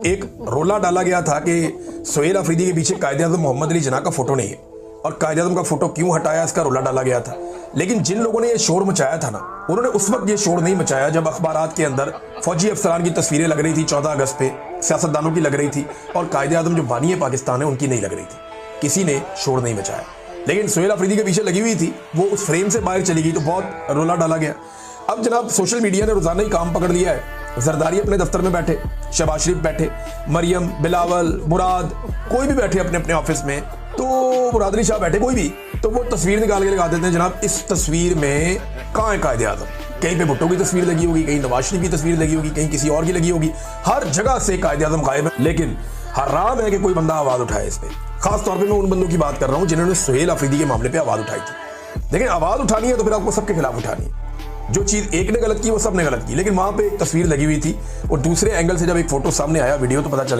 एक रोला डाला गया था कि सुहेल अफरीदी के पीछे कायद-ए-आज़म मोहम्मद अली जिन्ना का फोटो नहीं है और कायद-ए-आज़म का फोटो क्यों हटाया, इसका रोला डाला गया था। लेकिन जिन लोगों ने ये शोर मचाया था ना, उन्होंने उस वक्त ये शोर नहीं मचाया जब अखबारात के अंदर फौजी अफसरान की तस्वीरें लग रही थी 14 अगस्त पे, सियासतदानों की लग रही थी और कायद-ए-आज़म जो बानी है पाकिस्तान है उनकी नहीं लग रही थी। किसी ने शोर नहीं मचाया, लेकिन सुहेल अफरीदी के पीछे लगी हुई थी, वो उस फ्रेम से बाहर चली गई तो बहुत रोला डाला गया। अब जनाब सोशल मीडिया ने रोजाना ही काम पकड़ लिया है। जरदारी अपने दफ्तर में बैठे, शहबाज शरीफ बैठे, मरियम, बिलावल, मुराद, कोई भी बैठे अपने अपने ऑफिस में, तो मुराद अली शाह बैठे, कोई भी, तो वो तस्वीर निकाल के लगा देते हैं। जनाब इस तस्वीर में कहाँ है कायद-ए-आज़म? कहीं पे भुट्टो की तस्वीर लगी होगी, कहीं नवाज शरीफ की तस्वीर लगी होगी, कहीं किसी और की लगी होगी, हर जगह से कायद-ए-आज़म गायब है। लेकिन हराम है कि कोई बंदा आवाज उठाए इस पे। खास तौर पे मैं उन बंदों की बात कर रहा हूँ जिन्होंने सुहेल अफरीदी के मामले पे आवाज उठाई थी। लेकिन आवाज उठानी है तो फिर आपको सबके खिलाफ उठानी है। जो चीज एक ने गलत की वो सब ने गलत की, लेकिन वहां पे एक तस्वीर लगी हुई थी और दूसरे एंगल से जब एक फोटो सामने आया, वीडियो, तो पता चल